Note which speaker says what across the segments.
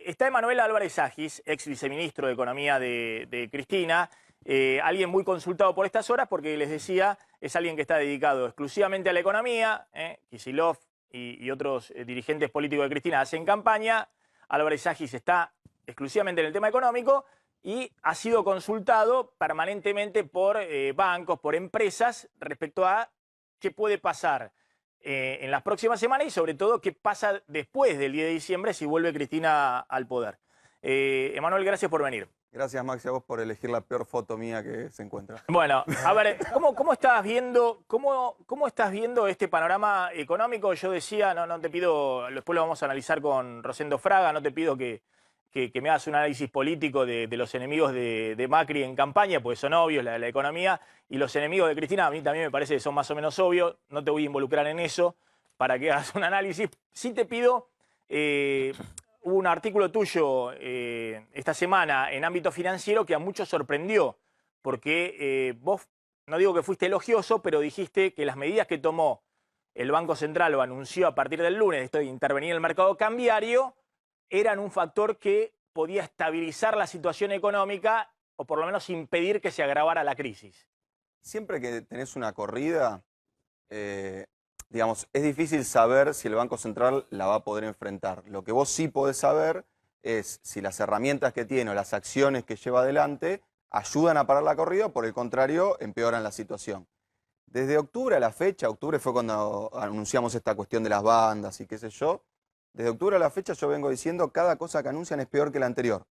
Speaker 1: está Emanuel Álvarez Agis, ex viceministro de Economía de Cristina, alguien muy consultado por estas horas porque les decía, es alguien que está dedicado exclusivamente a la economía, Kicillof y otros dirigentes políticos de Cristina hacen campaña, Álvarez Agis está exclusivamente en el tema económico y ha sido consultado permanentemente por bancos, por empresas respecto a qué puede pasar en las próximas semanas y sobre todo qué pasa después del 10 de diciembre si vuelve Cristina al poder. Emanuel, gracias por venir.
Speaker 2: Gracias, Maxi, a vos por elegir la peor foto mía que se encuentra.
Speaker 1: Bueno, a ver, ¿cómo estás viendo, cómo estás viendo este panorama económico? Yo decía, no te pido, después lo vamos a analizar con Rosendo Fraga, no te pido que me hagas un análisis político de los enemigos de Macri en campaña, porque son obvios, la economía, y los enemigos de Cristina a mí también me parece que son más o menos obvios, no te voy a involucrar en eso para que hagas un análisis. Sí te pido, hubo un artículo tuyo esta semana en ámbito financiero que a muchos sorprendió, porque vos, no digo que fuiste elogioso, pero dijiste que las medidas que tomó el Banco Central o anunció a partir del lunes, esto de intervenir en el mercado cambiario, eran un factor que podía estabilizar la situación económica o por lo menos impedir que se agravara la crisis.
Speaker 2: Siempre que tenés una corrida, digamos, es difícil saber si el Banco Central la va a poder enfrentar. Lo que vos sí podés saber es si las herramientas que tiene o las acciones que lleva adelante ayudan a parar la corrida o por el contrario empeoran la situación. Desde octubre a la fecha, octubre fue cuando anunciamos esta cuestión de las bandas y qué sé yo, desde octubre a la fecha yo vengo diciendo cada cosa que anuncian es peor que la anterior.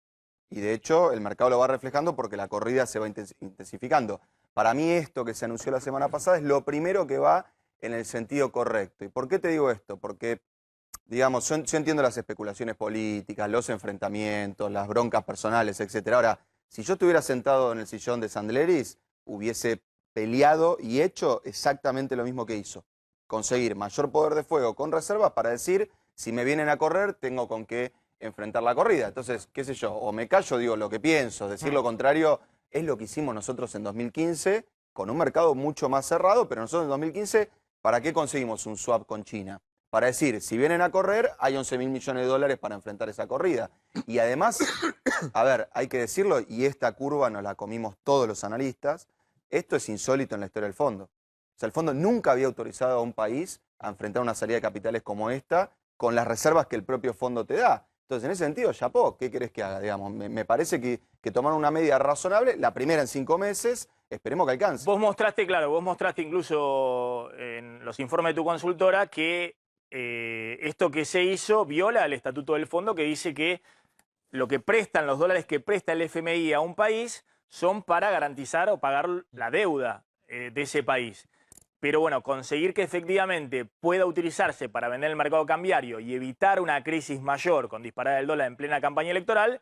Speaker 2: Y de hecho el mercado lo va reflejando porque la corrida se va intensificando. Para mí esto que se anunció la semana pasada es lo primero que va en el sentido correcto. ¿Y por qué te digo esto? Porque, digamos, yo entiendo las especulaciones políticas, los enfrentamientos, las broncas personales, etc. Ahora, si yo estuviera sentado en el sillón de Sandleris, hubiese peleado y hecho exactamente lo mismo que hizo. Conseguir mayor poder de fuego con reservas para decir, si me vienen a correr, tengo con qué enfrentar la corrida. Entonces, qué sé yo, o me callo, digo lo que pienso, decir lo contrario, es lo que hicimos nosotros en 2015, con un mercado mucho más cerrado, pero nosotros en 2015, ¿para qué conseguimos un swap con China? Para decir, si vienen a correr, hay 11.000 millones de dólares para enfrentar esa corrida. Y además, a ver, hay que decirlo, y esta curva nos la comimos todos los analistas, esto es insólito en la historia del fondo. O sea, el fondo nunca había autorizado a un país a enfrentar una salida de capitales como esta, con las reservas que el propio fondo te da. Entonces, en ese sentido, chapó, ¿qué querés que haga? Digamos, me parece que tomaron una medida razonable, la primera en 5 meses, esperemos que alcance.
Speaker 1: Vos mostraste, claro, vos mostraste incluso en los informes de tu consultora que esto que se hizo viola el estatuto del fondo que dice que lo que prestan, los dólares que presta el FMI a un país son para garantizar o pagar la deuda de ese país. Pero bueno, conseguir que efectivamente pueda utilizarse para vender el mercado cambiario y evitar una crisis mayor con disparada del dólar en plena campaña electoral,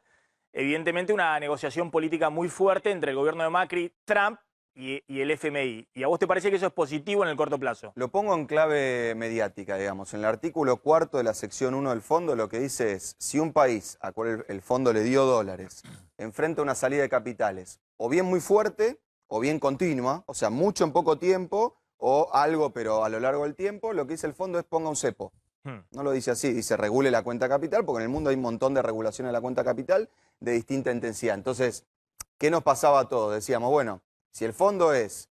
Speaker 1: evidentemente una negociación política muy fuerte entre el gobierno de Macri, Trump y el FMI. ¿Y a vos te parece que eso es positivo en el corto plazo?
Speaker 2: Lo pongo en clave mediática, digamos. En el artículo 4 de la sección 1 del fondo lo que dice es, si un país al cual el fondo le dio dólares enfrenta una salida de capitales, o bien muy fuerte, o bien continua, o sea, mucho en poco tiempo, o algo pero a lo largo del tiempo, lo que dice el fondo es ponga un cepo. No lo dice así, dice regule la cuenta capital, porque en el mundo hay un montón de regulaciones de la cuenta capital de distinta intensidad. Entonces, ¿qué nos pasaba a todos? Decíamos, bueno, si el fondo es,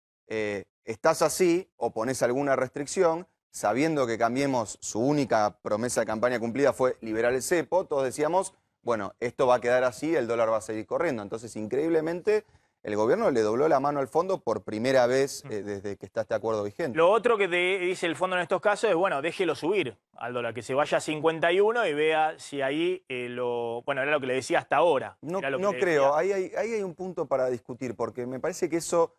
Speaker 2: estás así o pones alguna restricción, sabiendo que Cambiemos, su única promesa de campaña cumplida fue liberar el cepo, todos decíamos, bueno, esto va a quedar así, el dólar va a seguir corriendo. Entonces, increíblemente, el gobierno le dobló la mano al fondo por primera vez desde que está este acuerdo vigente.
Speaker 1: Lo otro que te dice el fondo en estos casos es, bueno, déjelo subir al dólar, que se vaya a 51 y vea si ahí bueno, era lo que le decía hasta ahora.
Speaker 2: No creo, ahí hay un punto para discutir, porque me parece que eso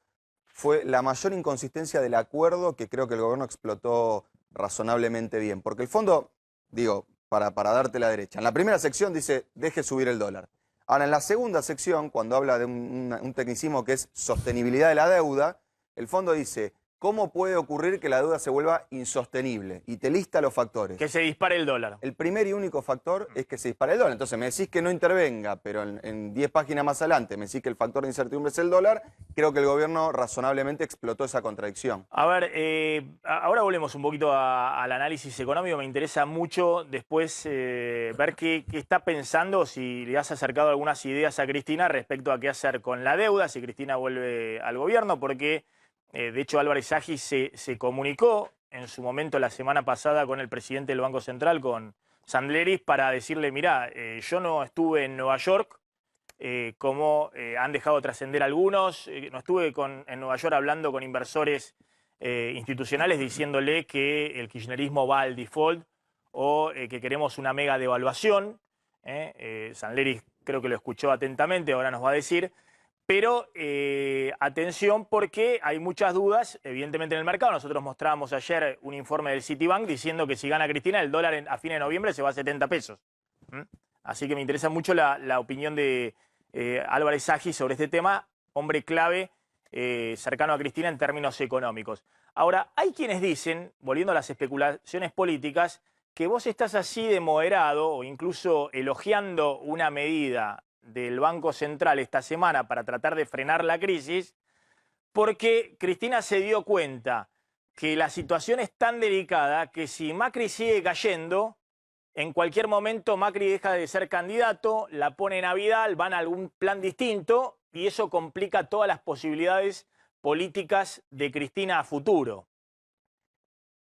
Speaker 2: fue la mayor inconsistencia del acuerdo que creo que el gobierno explotó razonablemente bien. Porque el fondo, digo, para darte la derecha, en la primera sección dice, deje subir el dólar. Ahora, en la segunda sección, cuando habla de un tecnicismo que es sostenibilidad de la deuda, el fondo dice, ¿cómo puede ocurrir que la deuda se vuelva insostenible? Y te lista los factores.
Speaker 1: Que se dispare el dólar.
Speaker 2: El primer y único factor es que se dispare el dólar. Entonces me decís que no intervenga, pero en 10 páginas más adelante me decís que el factor de incertidumbre es el dólar. Creo que el gobierno razonablemente explotó esa contradicción.
Speaker 1: A ver, ahora volvemos un poquito al análisis económico. Me interesa mucho después ver qué está pensando, si le has acercado algunas ideas a Cristina respecto a qué hacer con la deuda, si Cristina vuelve al gobierno, porque de hecho Álvarez Agis se comunicó en su momento la semana pasada con el presidente del Banco Central, con Sandleris, para decirle, mirá, yo no estuve en Nueva York, como han dejado trascender algunos, no estuve en Nueva York hablando con inversores institucionales diciéndole que el kirchnerismo va al default o que queremos una mega devaluación. Sandleris creo que lo escuchó atentamente, ahora nos va a decir. Pero atención, porque hay muchas dudas, evidentemente, en el mercado. Nosotros mostrábamos ayer un informe del Citibank diciendo que si gana Cristina, el dólar a fines de noviembre se va a 70 pesos. Así que me interesa mucho la opinión de Álvarez Agis sobre este tema, hombre clave cercano a Cristina en términos económicos. Ahora, hay quienes dicen, volviendo a las especulaciones políticas, que vos estás así de moderado o incluso elogiando una medida del Banco Central esta semana para tratar de frenar la crisis, porque Cristina se dio cuenta que la situación es tan delicada que si Macri sigue cayendo, en cualquier momento Macri deja de ser candidato, la pone a Vidal, van a algún plan distinto y eso complica todas las posibilidades políticas de Cristina a futuro.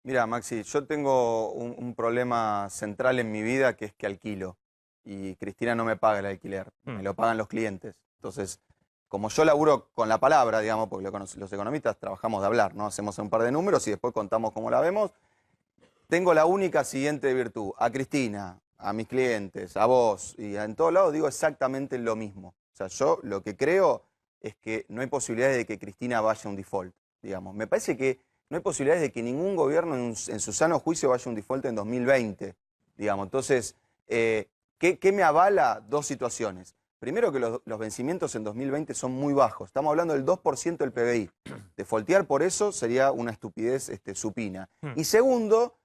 Speaker 2: Mira, Maxi, yo tengo un problema central en mi vida, que es que alquilo. Y Cristina no me paga el alquiler, me lo pagan los clientes. Entonces, como yo laburo con la palabra, digamos, porque los economistas trabajamos de hablar, ¿no? Hacemos un par de números y después contamos cómo la vemos. Tengo la única siguiente virtud: a Cristina, a mis clientes, a vos y en todos lados digo exactamente lo mismo. O sea, yo lo que creo es que no hay posibilidades de que Cristina vaya a un default, digamos. Me parece que no hay posibilidades de que ningún gobierno en su sano juicio vaya a un default en 2020, digamos. Entonces, ¿qué me avala? Dos situaciones. Primero, que los vencimientos en 2020 son muy bajos. Estamos hablando del 2% del PBI. Defaultear por eso sería una estupidez supina. Y segundo,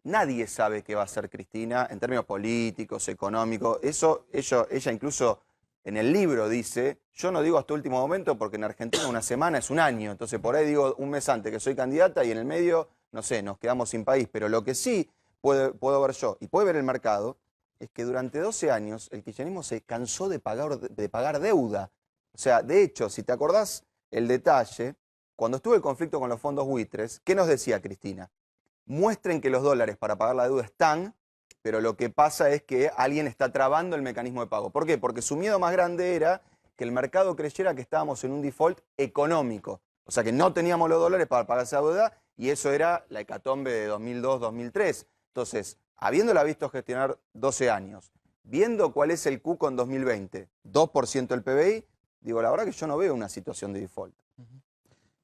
Speaker 2: nadie sabe qué va a hacer Cristina en términos políticos, económicos. Eso ella incluso en el libro dice, yo no digo hasta último momento porque en Argentina una semana es un año. Entonces por ahí digo un mes antes que soy candidata y en el medio, no sé, nos quedamos sin país. Pero lo que sí puedo ver yo y puede ver el mercado es que durante 12 años el kirchnerismo se cansó de pagar deuda. O sea, de hecho, si te acordás el detalle, cuando estuvo el conflicto con los fondos buitres, ¿qué nos decía Cristina? Muestren que los dólares para pagar la deuda están, pero lo que pasa es que alguien está trabando el mecanismo de pago. ¿Por qué? Porque su miedo más grande era que el mercado creyera que estábamos en un default económico. O sea, que no teníamos los dólares para pagar esa deuda y eso era la hecatombe de 2002-2003. Entonces, habiéndola visto gestionar 12 años, viendo cuál es el cuco en 2020, 2% del PBI, digo, la verdad que yo no veo una situación de default.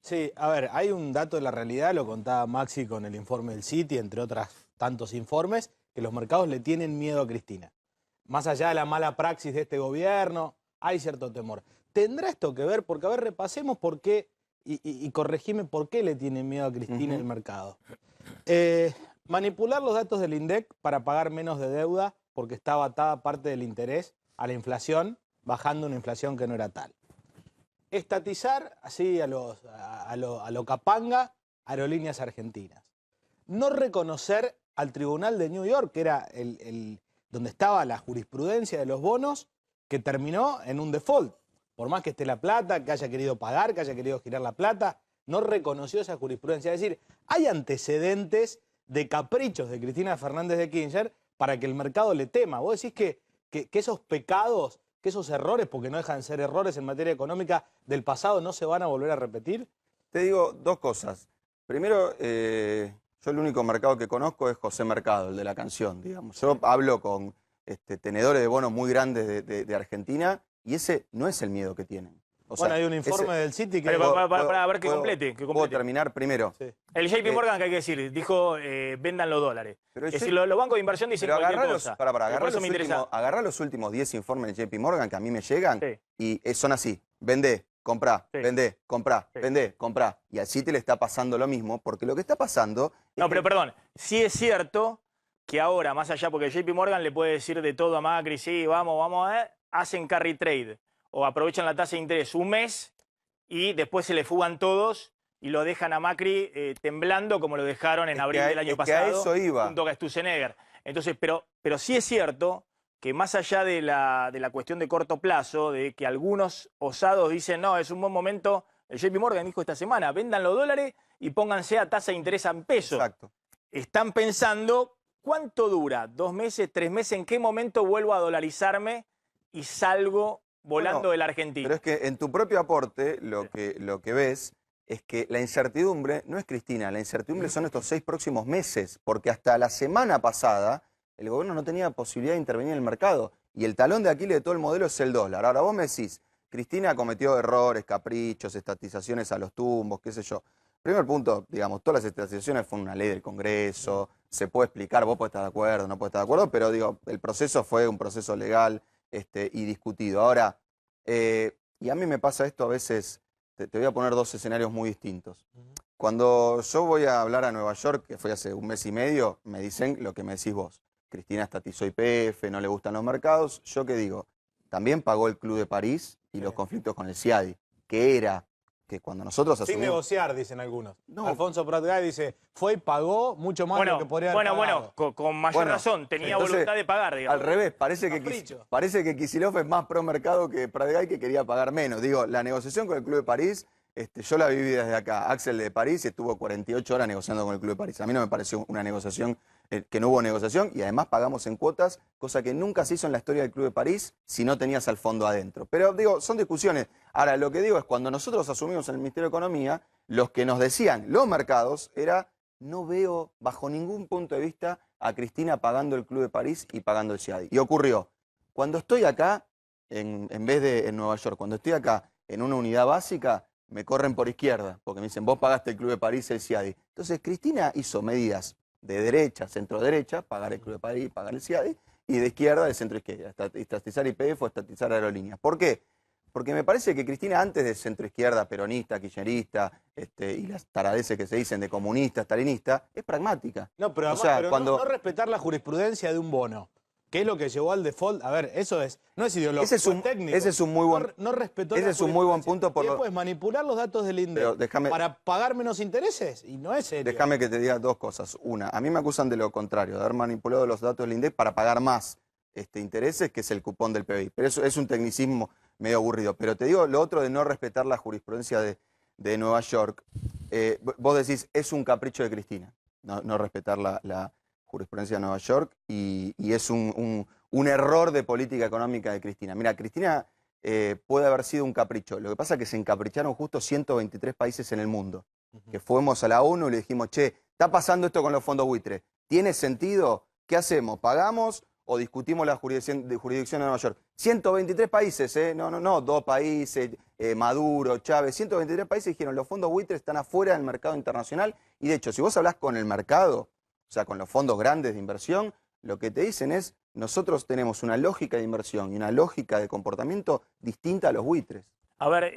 Speaker 3: Sí, a ver, hay un dato de la realidad, lo contaba Maxi con el informe del Citi, entre otros tantos informes, que los mercados le tienen miedo a Cristina. Más allá de la mala praxis de este gobierno, hay cierto temor. ¿Tendrá esto que ver? Porque, a ver, repasemos por qué, y corregime por qué le tienen miedo a Cristina el mercado. Manipular los datos del INDEC para pagar menos de deuda, porque estaba atada parte del interés a la inflación, bajando una inflación que no era tal. Estatizar, así a lo capanga, aerolíneas argentinas. No reconocer al Tribunal de New York, que era donde estaba la jurisprudencia de los bonos, que terminó en un default. Por más que esté la plata, que haya querido pagar, que haya querido girar la plata, no reconoció esa jurisprudencia. Es decir, hay antecedentes de caprichos de Cristina Fernández de Kirchner para que el mercado le tema. ¿Vos decís que esos pecados, que esos errores, porque no dejan de ser errores en materia económica del pasado, no se van a volver a repetir?
Speaker 2: Te digo dos cosas. Primero, yo el único mercado que conozco es José Mercado, el de la canción, digamos. Yo hablo con tenedores de bonos muy grandes de Argentina y ese no es el miedo que tienen. O
Speaker 3: bueno,
Speaker 2: sea,
Speaker 3: hay un informe del Citi que...
Speaker 1: Para ver que complete.
Speaker 2: ¿Puedo terminar primero?
Speaker 3: Sí.
Speaker 1: El JP Morgan, que hay que decir, dijo vendan los dólares.
Speaker 2: Pero
Speaker 1: es decir, los bancos de inversión dicen cualquier cosa.
Speaker 2: Agarrá los últimos 10 informes del JP Morgan que a mí me llegan y son así. Vendé, comprá,
Speaker 1: Sí.
Speaker 2: vendé, comprá,
Speaker 1: Sí.
Speaker 2: vendé, comprá. Y al Citi le está pasando lo mismo, porque lo que está pasando es
Speaker 1: No,
Speaker 2: que
Speaker 1: pero perdón, sí es cierto que ahora, más allá, porque JP Morgan le puede decir de todo a Macri, sí, vamos, hacen carry trade o aprovechan la tasa de interés un mes y después se le fugan todos y lo dejan a Macri temblando como lo dejaron en abril del año
Speaker 2: es que a
Speaker 1: pasado
Speaker 2: eso iba.
Speaker 1: junto a Sturzenegger. Entonces, pero sí es cierto que más allá de la cuestión de corto plazo, de que algunos osados dicen, no, es un buen momento, el JP Morgan dijo esta semana, vendan los dólares y pónganse a tasa de interés en pesos.
Speaker 2: Exacto.
Speaker 1: Están pensando, ¿cuánto dura? ¿2 meses, 3 meses? ¿En qué momento vuelvo a dolarizarme y salgo volando
Speaker 2: Bueno,
Speaker 1: de la Argentina?
Speaker 2: pero es que en tu propio aporte lo que ves es que la incertidumbre no es Cristina, la incertidumbre son estos 6 próximos meses, porque hasta la semana pasada el gobierno no tenía posibilidad de intervenir en el mercado y el talón de Aquiles de todo el modelo es el dólar. Ahora vos me decís, Cristina cometió errores, caprichos, estatizaciones a los tumbos, qué sé yo. Primer punto, digamos, todas las estatizaciones fueron una ley del Congreso, se puede explicar, vos podés estar de acuerdo, no podés estar de acuerdo, pero digo, el proceso fue un proceso legal y discutido. Ahora, y a mí me pasa esto a veces, te voy a poner 2 escenarios muy distintos. Cuando yo voy a hablar a Nueva York, que fue hace un mes y medio, me dicen lo que me decís vos. Cristina estatizó YPF, no le gustan los mercados. ¿Yo qué digo? También pagó el Club de París y los conflictos con el CIADI, que era que cuando nosotros
Speaker 3: Sin
Speaker 2: asumimos...
Speaker 3: negociar, dicen algunos.
Speaker 2: No.
Speaker 3: Alfonso Prat Gay dice, fue y pagó mucho más de lo que podría haber pagado.
Speaker 1: Con mayor razón, tenía voluntad de pagar, digamos.
Speaker 2: Al revés, parece que Kicillof es más pro mercado que Prat que quería pagar menos. Digo, la negociación con el Club de París, yo la viví desde acá. Axel de París estuvo 48 horas negociando con el Club de París. A mí no me pareció una negociación, que no hubo negociación, y además pagamos en cuotas, cosa que nunca se hizo en la historia del Club de París si no tenías al fondo adentro. Pero digo, son discusiones. Ahora, lo que digo es, cuando nosotros asumimos en el Ministerio de Economía, los que nos decían los mercados era, no veo bajo ningún punto de vista a Cristina pagando el Club de París y pagando el CIADI. Y ocurrió. Cuando estoy acá, en vez de en Nueva York, cuando estoy acá en una unidad básica, me corren por izquierda, porque me dicen, vos pagaste el Club de París y el CIADI. Entonces, Cristina hizo medidas de derecha, centro-derecha, pagar el Club de París, pagar el CIADI, y de izquierda, de centro-izquierda, estatizar YPF o estatizar aerolíneas. ¿Por qué? Porque me parece que Cristina, antes de centro-izquierda, peronista, kirchnerista, y las taradeces que se dicen de comunista, stalinista, es pragmática.
Speaker 3: No, pero, además, pero no respetar la jurisprudencia de un bono, que es lo que llevó al default. A ver, eso no es ideológico,
Speaker 2: ese es un,
Speaker 3: técnico.
Speaker 2: Ese es un muy buen,
Speaker 3: no respetó
Speaker 2: ese
Speaker 3: la
Speaker 2: es un muy buen punto.
Speaker 3: Y después manipular los datos del INDEC para pagar menos intereses, y no es serio.
Speaker 2: Déjame que te diga 2 cosas. Una, a mí me acusan de lo contrario, de haber manipulado los datos del INDEC para pagar más intereses, que es el cupón del PBI. Pero eso es un tecnicismo medio aburrido. Pero te digo lo otro de no respetar la jurisprudencia de Nueva York. Vos decís, es un capricho de Cristina, no respetar la jurisprudencia de Nueva York, y es un error de política económica de Cristina. Mira, Cristina puede haber sido un capricho. Lo que pasa es que se encapricharon justo 123 países en el mundo. Que fuimos a la ONU y le dijimos, che, está pasando esto con los fondos buitres. ¿Tiene sentido? ¿Qué hacemos? ¿Pagamos o discutimos la jurisdicción de Nueva York? 123 países, no, 2 países, Maduro, Chávez, 123 países dijeron, los fondos buitres están afuera del mercado internacional. Y de hecho, si vos hablás con el mercado, o sea, con los fondos grandes de inversión, lo que te dicen es, nosotros tenemos una lógica de inversión y una lógica de comportamiento distinta a los buitres.
Speaker 1: A ver,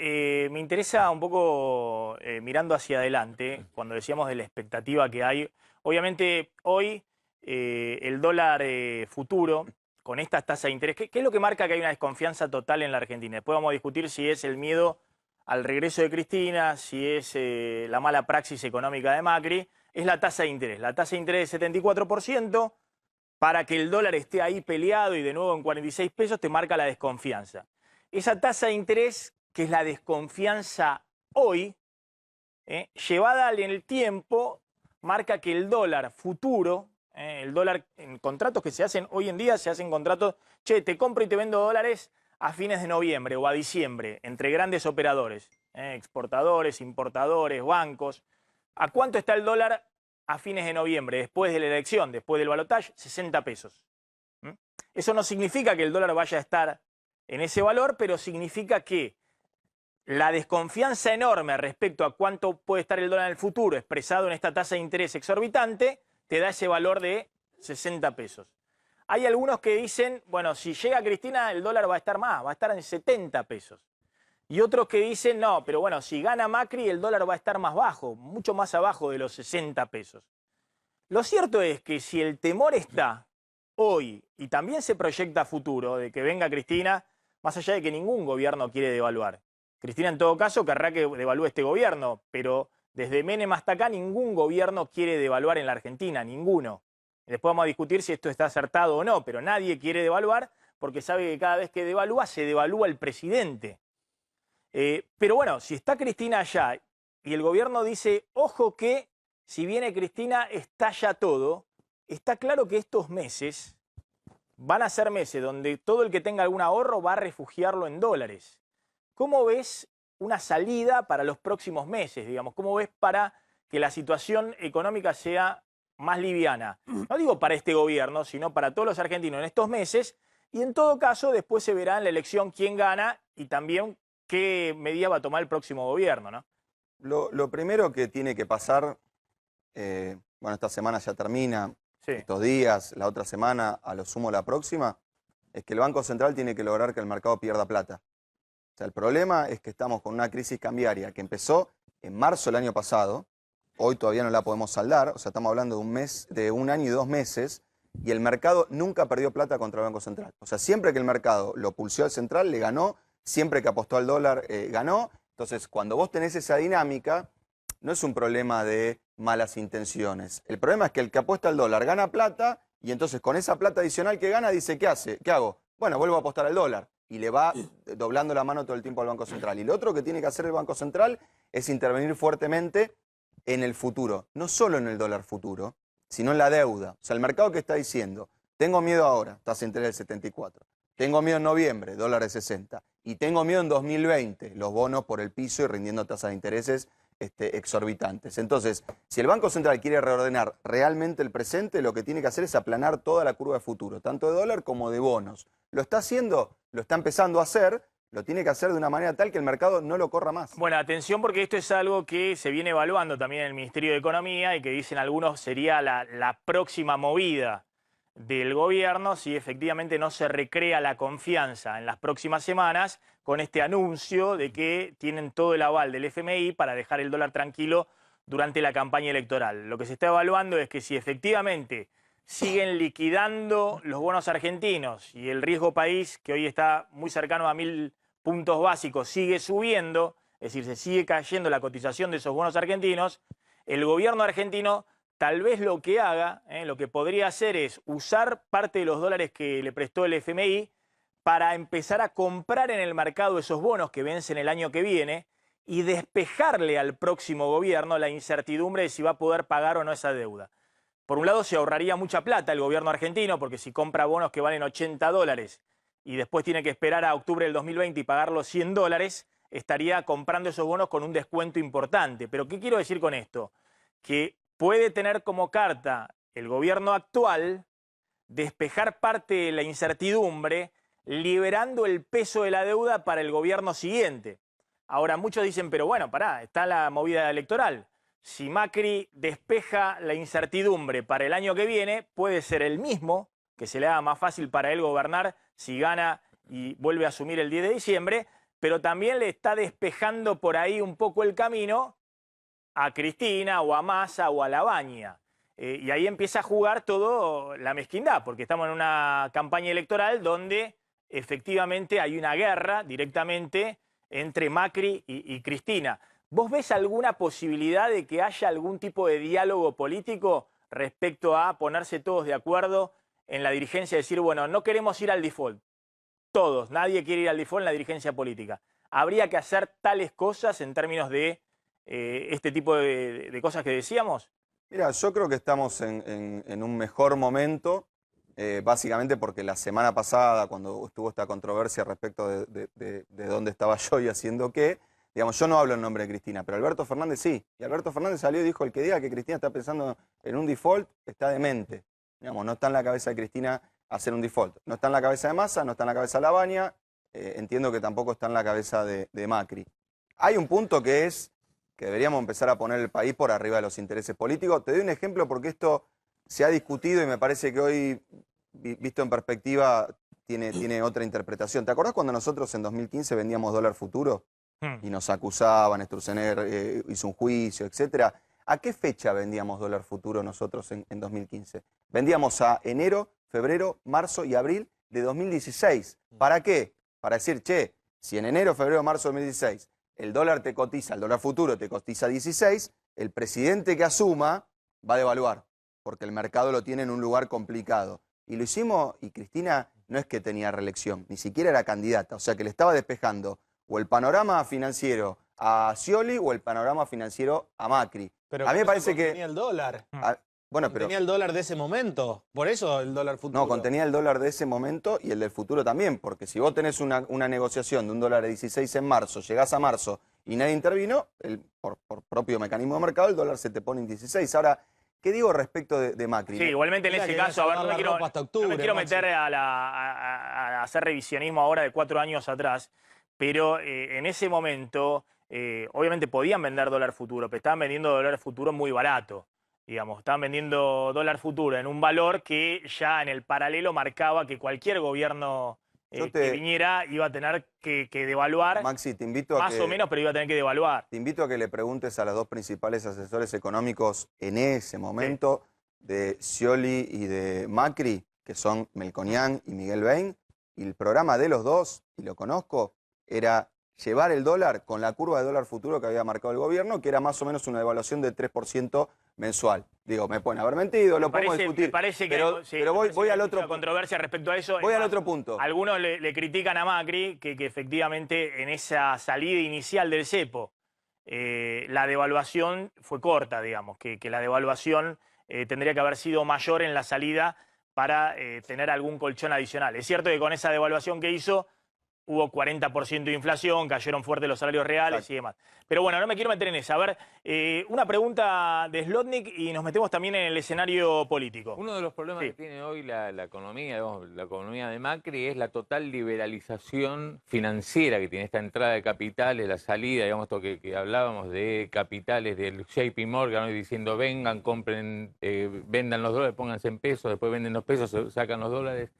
Speaker 1: me interesa un poco, mirando hacia adelante, cuando decíamos de la expectativa que hay. Obviamente, hoy el dólar futuro, con estas tasas de interés, ¿qué es lo que marca que hay una desconfianza total en la Argentina? Después vamos a discutir si es el miedo al regreso de Cristina, si es la mala praxis económica de Macri. Es la tasa de interés. La tasa de interés de 74%, para que el dólar esté ahí peleado y de nuevo en 46 pesos, te marca la desconfianza. Esa tasa de interés, que es la desconfianza hoy, llevada en el tiempo, marca que el dólar futuro, el dólar en contratos que se hacen hoy en día, se hacen contratos, che, te compro y te vendo dólares a fines de noviembre o a diciembre, entre grandes operadores, exportadores, importadores, bancos. ¿A cuánto está el dólar a fines de noviembre, después de la elección, después del balotaje? 60 pesos. Eso no significa que el dólar vaya a estar en ese valor, pero significa que la desconfianza enorme respecto a cuánto puede estar el dólar en el futuro, expresado en esta tasa de interés exorbitante, te da ese valor de 60 pesos. Hay algunos que dicen, bueno, si llega Cristina, el dólar va a estar más, va a estar en 70 pesos. Y otros que dicen, no, pero bueno, si gana Macri el dólar va a estar más bajo, mucho más abajo de los 60 pesos. Lo cierto es que si el temor está hoy y también se proyecta a futuro de que venga Cristina, más allá de que ningún gobierno quiere devaluar. Cristina en todo caso querrá que devalúe este gobierno, pero desde Menem hasta acá ningún gobierno quiere devaluar en la Argentina, ninguno. Después vamos a discutir si esto está acertado o no, pero nadie quiere devaluar porque sabe que cada vez que devalúa se devalúa el presidente. Pero bueno, si está Cristina allá y el gobierno dice, ojo que si viene Cristina estalla todo, está claro que estos meses van a ser meses donde todo el que tenga algún ahorro va a refugiarlo en dólares. ¿Cómo ves una salida para los próximos meses, digamos? ¿Cómo ves para que la situación económica sea más liviana? No digo para este gobierno, sino para todos los argentinos en estos meses. Y en todo caso, después se verá en la elección quién gana y también qué medidas va a tomar el próximo gobierno, ¿no?
Speaker 2: Lo primero que tiene que pasar, bueno, esta semana ya termina,
Speaker 1: Sí.
Speaker 2: estos días, la otra semana, a lo sumo la próxima, es que el Banco Central tiene que lograr que el mercado pierda plata. O sea, el problema es que estamos con una crisis cambiaria que empezó en marzo del año pasado, hoy todavía no la podemos saldar, o sea, estamos hablando de un año y 2 meses, y el mercado nunca perdió plata contra el Banco Central. O sea, siempre que el mercado lo pulsó al central, le ganó, siempre que apostó al dólar, ganó. Entonces, cuando vos tenés esa dinámica, no es un problema de malas intenciones. El problema es que el que apuesta al dólar gana plata, y entonces con esa plata adicional que gana dice, ¿qué hace? ¿Qué hago? Bueno, vuelvo a apostar al dólar. Y le va doblando la mano todo el tiempo al Banco Central. Y lo otro que tiene que hacer el Banco Central es intervenir fuertemente en el futuro. No solo en el dólar futuro, sino en la deuda. O sea, el mercado que está diciendo, tengo miedo ahora, tasa de interés del 74. Tengo miedo en noviembre, dólar de 60. Y tengo miedo en 2020, los bonos por el piso y rindiendo tasas de intereses exorbitantes. Entonces, si el Banco Central quiere reordenar realmente el presente, lo que tiene que hacer es aplanar toda la curva de futuro, tanto de dólar como de bonos. ¿Lo está haciendo? Lo está empezando a hacer, lo tiene que hacer de una manera tal que el mercado no lo corra más.
Speaker 1: Bueno, atención porque esto es algo que se viene evaluando también en el Ministerio de Economía y que dicen algunos sería la próxima movida del gobierno si efectivamente no se recrea la confianza en las próximas semanas con este anuncio de que tienen todo el aval del FMI para dejar el dólar tranquilo durante la campaña electoral. Lo que se está evaluando es que si efectivamente siguen liquidando los bonos argentinos y el riesgo país, que hoy está muy cercano a 1000 puntos básicos, sigue subiendo, es decir, se sigue cayendo la cotización de esos bonos argentinos, el gobierno argentino tal vez lo que haga, lo que podría hacer es usar parte de los dólares que le prestó el FMI para empezar a comprar en el mercado esos bonos que vencen el año que viene y despejarle al próximo gobierno la incertidumbre de si va a poder pagar o no esa deuda. Por un lado se ahorraría mucha plata el gobierno argentino porque si compra bonos que valen 80 dólares y después tiene que esperar a octubre del 2020 y pagar los 100 dólares, estaría comprando esos bonos con un descuento importante. Pero ¿qué quiero decir con esto? Que puede tener como carta el gobierno actual despejar parte de la incertidumbre, liberando el peso de la deuda para el gobierno siguiente. Ahora, muchos dicen, pero bueno, pará, está la movida electoral. Si Macri despeja la incertidumbre para el año que viene, puede ser el mismo, que se le haga más fácil para él gobernar si gana y vuelve a asumir el 10 de diciembre, pero también le está despejando por ahí un poco el camino a Cristina o a Massa o a Labaña. Y ahí empieza a jugar todo la mezquindad, porque estamos en una campaña electoral donde efectivamente hay una guerra directamente entre Macri y Cristina. ¿Vos ves alguna posibilidad de que haya algún tipo de diálogo político respecto a ponerse todos de acuerdo en la dirigencia, decir, bueno, no queremos ir al default? Todos, nadie quiere ir al default en la dirigencia política. ¿Habría que hacer tales cosas en términos de este tipo de cosas que decíamos?
Speaker 2: Mira, yo creo que estamos en un mejor momento, básicamente porque la semana pasada, cuando estuvo esta controversia respecto de dónde estaba yo y haciendo qué, digamos, yo no hablo en nombre de Cristina, pero Alberto Fernández sí. Y Alberto Fernández salió y dijo, el que diga que Cristina está pensando en un default está demente. Digamos, no está en la cabeza de Cristina hacer un default. No está en la cabeza de Massa, no está en la cabeza de Labaña, entiendo que tampoco está en la cabeza de Macri. Hay un punto que es que deberíamos empezar a poner el país por arriba de los intereses políticos. Te doy un ejemplo porque esto se ha discutido y me parece que hoy, visto en perspectiva, tiene otra interpretación. ¿Te acordás cuando nosotros en 2015 vendíamos dólar futuro? y nos acusaban, Sturzenegger hizo un juicio, etcétera. ¿A qué fecha vendíamos dólar futuro nosotros en 2015? Vendíamos a enero, febrero, marzo y abril de 2016. ¿Para qué? Para decir, che, si en enero, febrero, marzo de 2016 el dólar te cotiza, el dólar futuro te cotiza 16, el presidente que asuma va a devaluar, porque el mercado lo tiene en un lugar complicado. Y lo hicimos, y Cristina no es que tenía reelección, ni siquiera era candidata, o sea que le estaba despejando o el panorama financiero a Scioli o el panorama financiero a Macri.
Speaker 3: Pero
Speaker 2: a mí me parece que...
Speaker 3: contenía el dólar.
Speaker 2: Bueno, pero...
Speaker 3: Contenía el dólar de ese momento. Por eso el dólar futuro.
Speaker 2: No, contenía el dólar de ese momento y el del futuro también, porque si vos tenés una negociación de un dólar de 16 en marzo, llegás a marzo y nadie intervino, por propio mecanismo de mercado, el dólar se te pone en 16. Ahora, ¿qué digo respecto de Macri?
Speaker 1: Sí, igualmente en ese caso, a ver, no me quiero meter a hacer revisionismo ahora de 4 años atrás, pero en ese momento, obviamente podían vender dólar futuro, pero estaban vendiendo dólar futuro muy barato. Digamos, estaban vendiendo dólar futuro en un valor que ya en el paralelo marcaba que cualquier gobierno que viniera iba a tener que devaluar.
Speaker 2: Maxi, te invito a
Speaker 1: más o menos, pero iba a tener que devaluar.
Speaker 2: Te invito a que le preguntes a los dos principales asesores económicos en ese momento, de Scioli y de Macri, que son Melconian y Miguel Bain, y el programa de los dos, y lo conozco, era llevar el dólar con la curva de dólar futuro que había marcado el gobierno, que era más o menos una devaluación de 3% mensual. Digo, me pueden haber mentido, lo podemos discutir.
Speaker 1: Me parece que
Speaker 2: pero voy al otro punto.
Speaker 1: Controversia respecto a eso.
Speaker 2: Voy al otro punto.
Speaker 1: Algunos le critican a Macri que efectivamente en esa salida inicial del cepo la devaluación fue corta, digamos, que la devaluación tendría que haber sido mayor en la salida para tener algún colchón adicional. Es cierto que con esa devaluación que hizo hubo 40% de inflación, cayeron fuerte los salarios reales. Exacto. Y demás. Pero bueno, no me quiero meter en esa. A ver, una pregunta de Zlotnik y nos metemos también en el escenario político.
Speaker 4: Uno de los problemas que tiene hoy la economía, digamos, la economía de Macri, es la total liberalización financiera que tiene esta entrada de capitales, la salida, digamos, esto que hablábamos de capitales del JP Morgan, hoy diciendo vengan, compren, vendan los dólares, pónganse en pesos, después venden los pesos, sacan los dólares.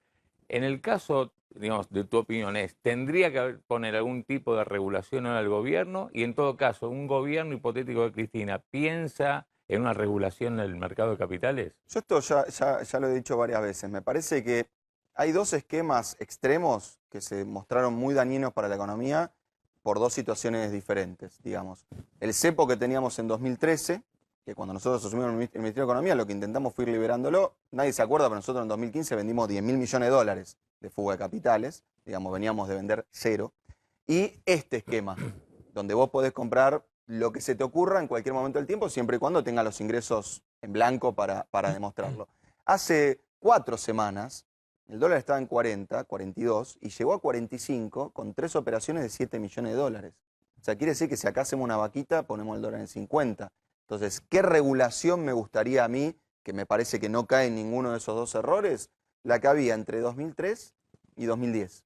Speaker 4: En el caso, digamos, de tu opinión ¿tendría que poner algún tipo de regulación al gobierno? Y en todo caso, ¿un gobierno hipotético de Cristina piensa en una regulación del mercado de capitales?
Speaker 2: Yo esto ya lo he dicho varias veces. Me parece que hay dos esquemas extremos que se mostraron muy dañinos para la economía por dos situaciones diferentes, digamos. El cepo que teníamos en 2013, que cuando nosotros asumimos el Ministerio de Economía, lo que intentamos fue ir liberándolo. Nadie se acuerda, pero nosotros en 2015 vendimos 10.000 millones de dólares de fuga de capitales. Digamos, veníamos de vender 0. Y este esquema, donde vos podés comprar lo que se te ocurra en cualquier momento del tiempo, siempre y cuando tengas los ingresos en blanco para demostrarlo. Hace 4 semanas, el dólar estaba en 40, 42, y llegó a 45 con 3 operaciones de 7 millones de dólares. O sea, quiere decir que si acá hacemos una vaquita, ponemos el dólar en 50. Entonces, ¿qué regulación me gustaría a mí, que me parece que no cae en ninguno de esos dos errores? La que había entre 2003 y 2010,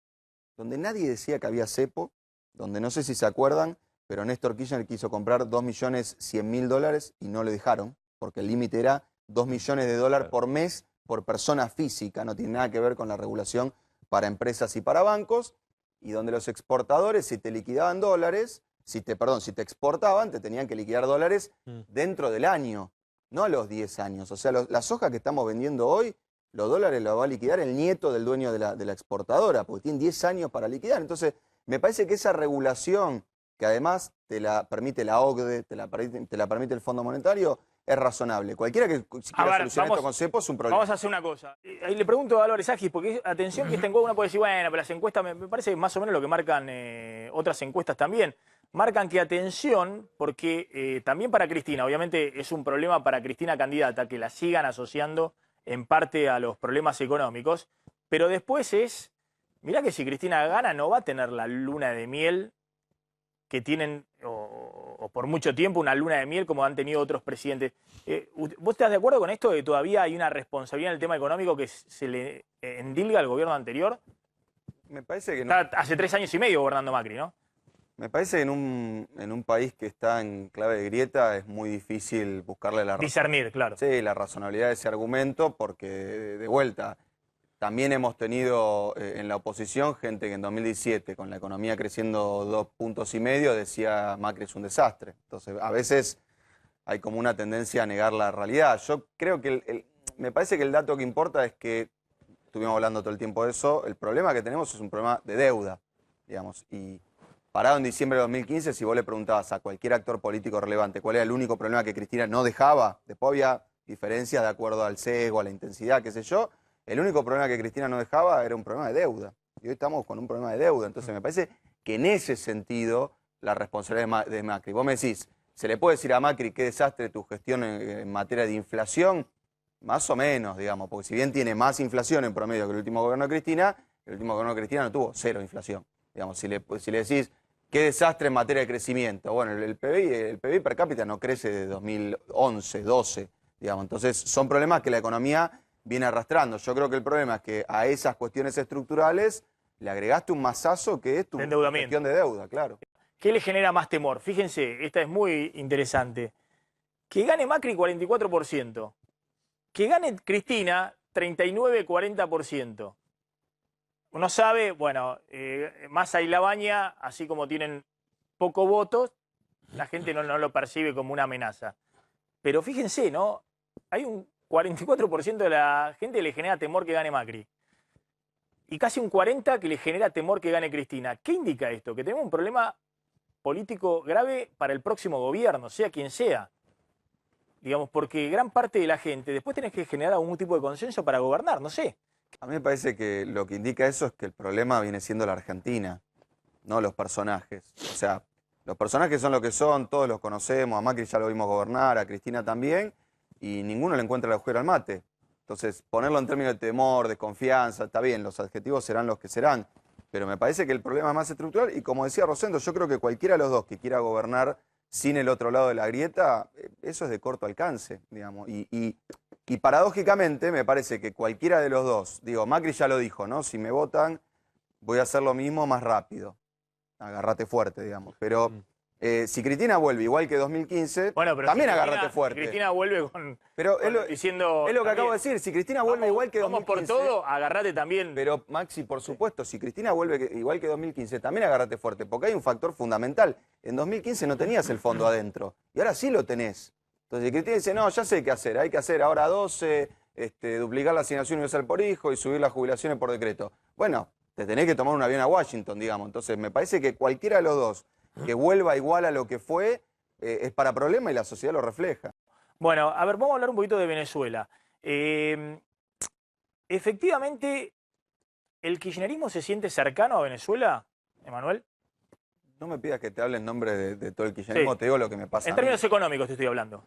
Speaker 2: donde nadie decía que había cepo, donde no sé si se acuerdan, pero Néstor Kirchner quiso comprar 2.100.000 dólares y no le dejaron, porque el límite era 2 millones de dólares por mes por persona física, no tiene nada que ver con la regulación para empresas y para bancos, y donde los exportadores, si te liquidaban dólares, si te exportaban, te tenían que liquidar dólares dentro del año, no a los 10 años. O sea, la soja que estamos vendiendo hoy, los dólares los va a liquidar el nieto del dueño de la exportadora, porque tiene 10 años para liquidar. Entonces, me parece que esa regulación, que además te la permite la OCDE, te la permite el Fondo Monetario, es razonable. Cualquiera que quiera solucionar esto con cepo es un problema.
Speaker 1: Vamos a hacer una cosa. Ahí le pregunto a Álvarez Agis, porque atención que esta encuesta uno puede decir, bueno, pero las encuestas me parece más o menos lo que marcan otras encuestas también. Marcan que atención, porque también para Cristina, obviamente es un problema para Cristina candidata, que la sigan asociando en parte a los problemas económicos, pero después mirá que si Cristina gana no va a tener la luna de miel que tienen, o por mucho tiempo, una luna de miel como han tenido otros presidentes. ¿Vos estás de acuerdo con esto de que todavía hay una responsabilidad en el tema económico que se le endilga al gobierno anterior?
Speaker 2: Me parece que no.
Speaker 1: Está hace 3 años y medio gobernando Macri, ¿no?
Speaker 2: Me parece que en un país que está en clave de grieta es muy difícil buscarle la
Speaker 1: discernir, claro.
Speaker 2: Sí, la razonabilidad de ese argumento, porque de vuelta, También hemos tenido en la oposición gente que en 2017, con la economía creciendo 2,5 puntos, decía Macri es un desastre. Entonces, a veces hay como una tendencia a negar la realidad. Yo creo que me parece que el dato que importa es que, estuvimos hablando todo el tiempo de eso, el problema que tenemos es un problema de deuda, digamos. Y parado en diciembre de 2015, si vos le preguntabas a cualquier actor político relevante cuál era el único problema que Cristina no dejaba, después había diferencias de acuerdo al sesgo, a la intensidad, qué sé yo, el único problema que Cristina no dejaba era un problema de deuda. Y hoy estamos con un problema de deuda. Entonces me parece que en ese sentido la responsabilidad de Macri. Vos me decís, ¿se le puede decir a Macri qué desastre tu gestión en materia de inflación? Más o menos, digamos, porque si bien tiene más inflación en promedio que el último gobierno de Cristina, el último gobierno de Cristina no tuvo 0 inflación. Digamos, si le decís qué desastre en materia de crecimiento, bueno, el PBI per cápita no crece de 2011, 12, digamos. Entonces son problemas que la economía viene arrastrando. Yo creo que el problema es que a esas cuestiones estructurales le agregaste un masazo que es tu gestión de deuda, claro.
Speaker 1: ¿Qué le genera más temor? Fíjense, esta es muy interesante. Que gane Macri 44%. Que gane Cristina 39-40%. Uno sabe, bueno, Massa y Labaña, así como tienen pocos votos, la gente no lo percibe como una amenaza. Pero fíjense, ¿no? Hay un 44% de la gente que le genera temor que gane Macri. Y casi un 40% que le genera temor que gane Cristina. ¿Qué indica esto? Que tenemos un problema político grave para el próximo gobierno, sea quien sea. Digamos, porque gran parte de la gente después tenés que generar algún tipo de consenso para gobernar, no sé.
Speaker 2: A mí me parece que lo que indica eso es que el problema viene siendo la Argentina, no los personajes. O sea, los personajes son lo que son, todos los conocemos, a Macri ya lo vimos gobernar, a Cristina también, y ninguno le encuentra el agujero al mate. Entonces, ponerlo en términos de temor, desconfianza, está bien, los adjetivos serán los que serán, pero me parece que el problema es más estructural y como decía Rosendo, yo creo que cualquiera de los dos que quiera gobernar sin el otro lado de la grieta, eso es de corto alcance, digamos. Y paradójicamente me parece que cualquiera de los dos, digo, Macri ya lo dijo, ¿no? Si me votan, voy a hacer lo mismo más rápido. Agárrate fuerte, digamos. Pero si Cristina vuelve igual que 2015,
Speaker 1: bueno, pero
Speaker 2: también
Speaker 1: si
Speaker 2: agárrate fuerte.
Speaker 1: Cristina vuelve diciendo...
Speaker 2: Es lo que acabo de decir, si Cristina vuelve igual que 2015...
Speaker 1: Vamos por todo, agárrate también.
Speaker 2: Pero Maxi, por supuesto, si Cristina vuelve igual que 2015, también agárrate fuerte, porque hay un factor fundamental. En 2015 no tenías el fondo adentro, y ahora sí lo tenés. Entonces, si Cristina dice, no, ya sé qué hacer, hay que hacer ahora 12, duplicar la asignación universal por hijo y subir las jubilaciones por decreto. Bueno, te tenés que tomar un avión a Washington, digamos. Entonces, me parece que cualquiera de los dos que vuelva igual a lo que fue, es para problema y la sociedad lo refleja.
Speaker 1: Bueno, a ver, vamos a hablar un poquito de Venezuela. Efectivamente, ¿el kirchnerismo se siente cercano a Venezuela, Emanuel?
Speaker 2: No me pidas que te hable en nombre de todo el kirchnerismo, sí. Te digo lo que me pasa.
Speaker 1: En términos económicos te estoy hablando.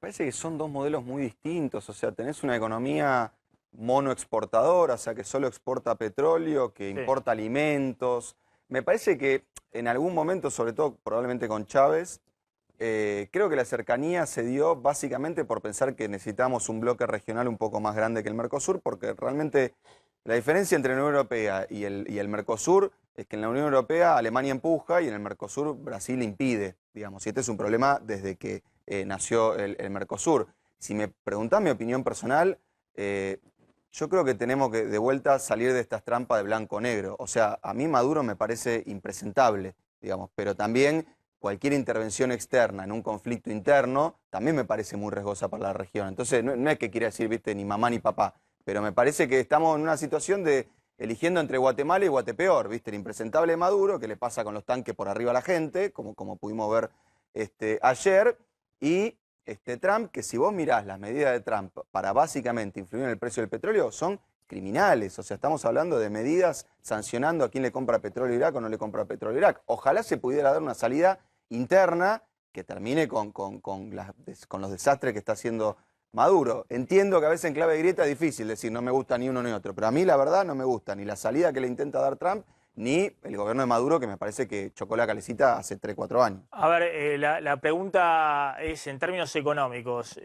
Speaker 2: Parece que son dos modelos muy distintos. O sea, tenés una economía monoexportadora, o sea, que solo exporta petróleo, que importa alimentos. Me parece que en algún momento, sobre todo probablemente con Chávez, creo que la cercanía se dio básicamente por pensar que necesitamos un bloque regional un poco más grande que el Mercosur, porque realmente la diferencia entre la Unión Europea y el Mercosur es que en la Unión Europea Alemania empuja y en el Mercosur Brasil impide, digamos. Y este es un problema desde que nació el Mercosur. Si me preguntás mi opinión personal, yo creo que tenemos que de vuelta salir de estas trampas de blanco-negro. O sea, a mí Maduro me parece impresentable, digamos, pero también cualquier intervención externa en un conflicto interno también me parece muy riesgosa para la región. Entonces, no es que quiera decir, viste, ni mamá ni papá, pero me parece que estamos en una situación de eligiendo entre Guatemala y Guatepeor, viste, el impresentable Maduro, que le pasa con los tanques por arriba a la gente, como pudimos ver ayer, y Trump, que si vos mirás las medidas de Trump para básicamente influir en el precio del petróleo, son criminales. O sea, estamos hablando de medidas sancionando a quién le compra petróleo a Irak o no le compra petróleo a Irak. Ojalá se pudiera dar una salida interna que termine con los desastres que está haciendo Maduro. Entiendo que a veces en clave de grieta es difícil decir no me gusta ni uno ni otro, pero a mí la verdad no me gusta ni la salida que le intenta dar Trump, ni el gobierno de Maduro, que me parece que chocó la calecita hace 3, 4 años.
Speaker 1: A ver, la pregunta es en términos económicos.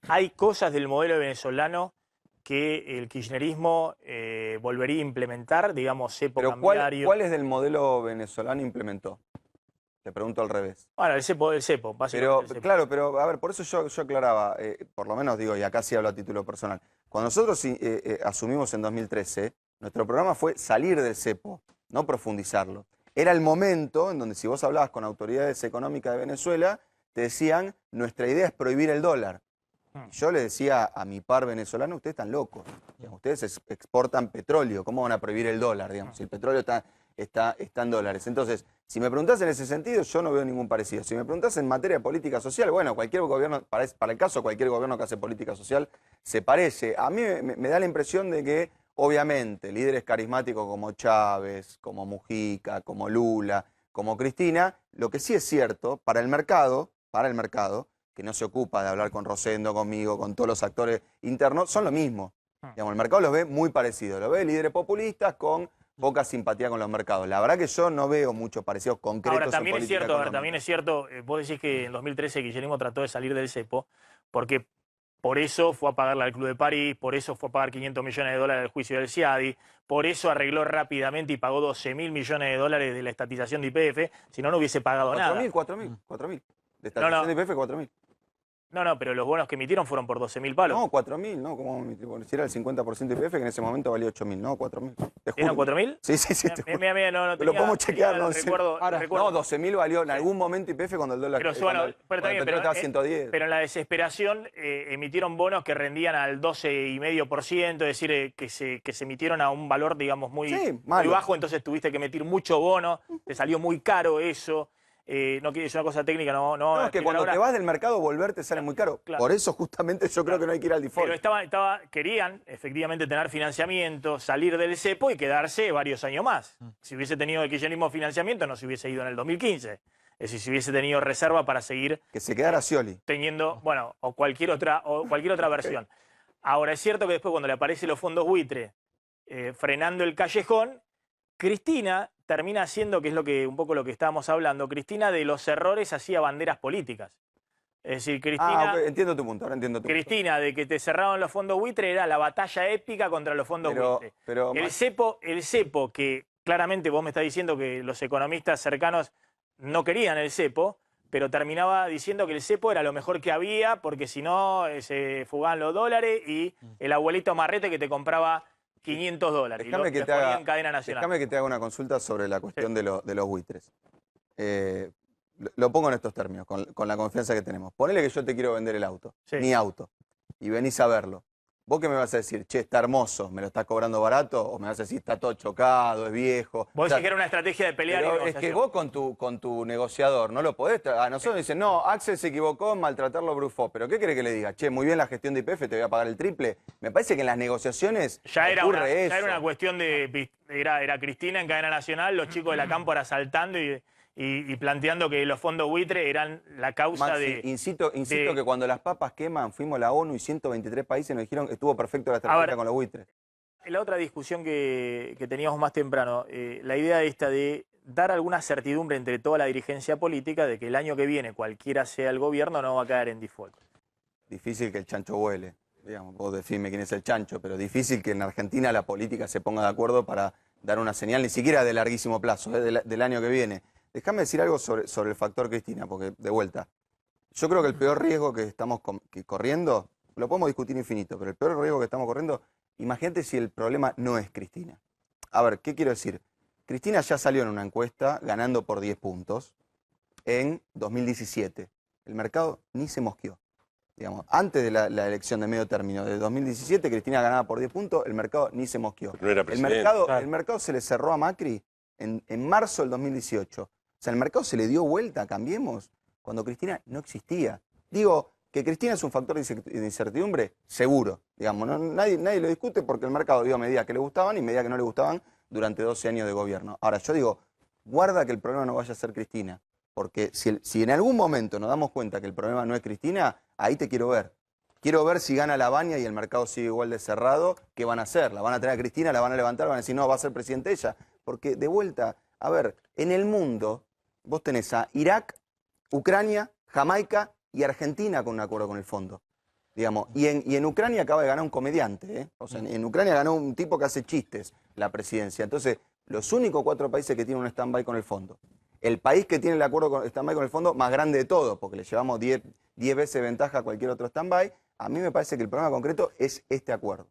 Speaker 1: ¿Hay cosas del modelo venezolano que el kirchnerismo volvería a implementar, digamos, cepo cambiario?
Speaker 2: ¿Cuál es del modelo venezolano implementó? Te pregunto al revés.
Speaker 1: Bueno, el cepo, básicamente
Speaker 2: Pero,
Speaker 1: el cepo.
Speaker 2: claro, pero a ver, por eso yo aclaraba, por lo menos digo, y acá sí hablo a título personal, cuando nosotros asumimos en 2013, nuestro programa fue salir del cepo, no profundizarlo. Era el momento en donde si vos hablabas con autoridades económicas de Venezuela, te decían, nuestra idea es prohibir el dólar. Yo le decía a mi par venezolano, ustedes están locos. Digamos, ustedes exportan petróleo, ¿cómo van a prohibir el dólar? Digamos, si el petróleo está en dólares. Entonces, si me preguntás en ese sentido, yo no veo ningún parecido. Si me preguntás en materia de política social, bueno, cualquier gobierno, para el caso, cualquier gobierno que hace política social se parece. A mí me da la impresión de que, obviamente, líderes carismáticos como Chávez, como Mujica, como Lula, como Cristina, lo que sí es cierto, para el mercado, que no se ocupa de hablar con Rosendo, conmigo, con todos los actores internos, son lo mismo. Digamos, el mercado los ve muy parecidos. Lo ve líderes populistas con poca simpatía con los mercados. La verdad que yo no veo muchos parecidos concretos.
Speaker 1: Ahora, también
Speaker 2: en
Speaker 1: es
Speaker 2: política
Speaker 1: cierto,
Speaker 2: económica.
Speaker 1: también es cierto, vos decís que en 2013 Guillermo trató de salir del cepo, porque por eso fue a pagarle al Club de París, por eso fue a pagar 500 millones de dólares del juicio del CIADI, por eso arregló rápidamente y pagó 12.000 millones de dólares de la estatización de YPF, si no, no hubiese pagado nada.
Speaker 2: 4.000. De estatización de YPF, 4.000.
Speaker 1: No, pero los bonos que emitieron fueron por 12.000 palos.
Speaker 2: No, 4.000, no, como si era el 50% de YPF, que en ese momento valía 8.000, no, 4.000. Te juro.
Speaker 1: ¿Eran 4.000?
Speaker 2: Sí, te juro.
Speaker 1: Mira, no
Speaker 2: Lo podemos chequear, no sé.
Speaker 1: recuerdo.
Speaker 2: No, 12.000 valió en algún momento YPF cuando el dólar
Speaker 1: Pero, bueno,
Speaker 2: cuando el petróleo estaba a 110.
Speaker 1: Pero en la desesperación emitieron bonos que rendían al 12,5%, es decir, que se emitieron a un valor, digamos, muy bajo, entonces tuviste que emitir mucho bono, te salió muy caro eso. No es una cosa técnica, no.
Speaker 2: Es que cuando te vas del mercado, volver te sale muy caro.
Speaker 1: Claro.
Speaker 2: Por eso, justamente, yo creo que no hay que ir al default.
Speaker 1: Pero querían efectivamente tener financiamiento, salir del cepo y quedarse varios años más. Si hubiese tenido el kirchnerismo financiamiento, no se hubiese ido en el 2015. Es decir, si hubiese tenido reserva para seguir
Speaker 2: que se quedara Scioli.
Speaker 1: Teniendo, bueno, o cualquier otra versión. Ahora, es cierto que después cuando le aparecen los fondos buitre frenando el callejón, Cristina termina haciendo, que es un poco lo que estábamos hablando, Cristina de los errores hacía banderas políticas. Es decir, Cristina...
Speaker 2: Okay. Entiendo tu punto, ahora entiendo tu
Speaker 1: Cristina,
Speaker 2: punto.
Speaker 1: De que te cerraron los fondos buitre, era la batalla épica contra los fondos buitre.
Speaker 2: Pero,
Speaker 1: el cepo, que claramente vos me estás diciendo que los economistas cercanos no querían el cepo, pero terminaba diciendo que el cepo era lo mejor que había, porque si no se fugaban los dólares y el abuelito Marrete que te compraba $500
Speaker 2: Déjame que
Speaker 1: en cadena nacional.
Speaker 2: Déjame que te haga una consulta sobre la cuestión de los buitres. Lo pongo en estos términos, con la confianza que tenemos. Ponele que yo te quiero vender el auto, mi auto, y venís a verlo. ¿Vos qué me vas a decir? Che, está hermoso, ¿me lo estás cobrando barato? ¿O me vas a decir, está todo chocado, es viejo?
Speaker 1: Vos decís que era una estrategia de pelear y
Speaker 2: es que vos con tu negociador no lo podés... A nosotros dicen, no, Axel se equivocó en maltratarlo brufó. ¿Pero qué querés que le diga? Che, muy bien la gestión de YPF, te voy a pagar el triple. Me parece que en las negociaciones
Speaker 1: ya era
Speaker 2: una
Speaker 1: cuestión de... Era Cristina en cadena nacional, los chicos de la Cámpora saltando y planteando que los fondos buitre eran la causa
Speaker 2: Maxi, insisto que cuando las papas queman, fuimos a la ONU y 123 países nos dijeron que estuvo perfecto la estrategia con los buitres.
Speaker 1: La otra discusión que teníamos más temprano, la idea esta de dar alguna certidumbre entre toda la dirigencia política de que el año que viene, cualquiera sea el gobierno, no va a caer en default.
Speaker 2: Difícil que el chancho vuele. Digamos, vos definime quién es el chancho, pero difícil que en Argentina la política se ponga de acuerdo para dar una señal, ni siquiera de larguísimo plazo, del año que viene. Déjame decir algo sobre el factor Cristina, porque, de vuelta, yo creo que el peor riesgo que estamos corriendo, lo podemos discutir infinito, pero el peor riesgo que estamos corriendo, imagínate si el problema no es Cristina. A ver, ¿qué quiero decir? Cristina ya salió en una encuesta ganando por 10 puntos en 2017. El mercado ni se mosqueó. Digamos, antes de la elección de medio término de 2017, Cristina ganaba por 10 puntos, el mercado ni se mosqueó.
Speaker 5: No era presidente.
Speaker 2: El mercado se le cerró a Macri en marzo del 2018. O sea, el mercado se le dio vuelta, cambiemos, cuando Cristina no existía. Digo, que Cristina es un factor de incertidumbre, seguro. Digamos, nadie lo discute porque el mercado dio medidas que le gustaban y medidas que no le gustaban durante 12 años de gobierno. Ahora, yo digo, guarda que el problema no vaya a ser Cristina. Porque si en algún momento nos damos cuenta que el problema no es Cristina, ahí te quiero ver. Quiero ver si gana la Baña y el mercado sigue igual de cerrado, ¿qué van a hacer? ¿La van a tener a Cristina? ¿La van a levantar? ¿Van a decir, no, va a ser presidente ella? Porque, de vuelta, a ver, en el mundo vos tenés a Irak, Ucrania, Jamaica y Argentina con un acuerdo con el fondo. Digamos, y en Ucrania acaba de ganar un comediante, ¿eh? O sea, en Ucrania ganó un tipo que hace chistes la presidencia. Entonces, los únicos 4 países que tienen un stand-by con el fondo. el país que tiene el acuerdo con stand-by con el fondo más grande de todos, porque le llevamos 10 veces ventaja a cualquier otro stand-by. A mí me parece que el problema concreto es este acuerdo.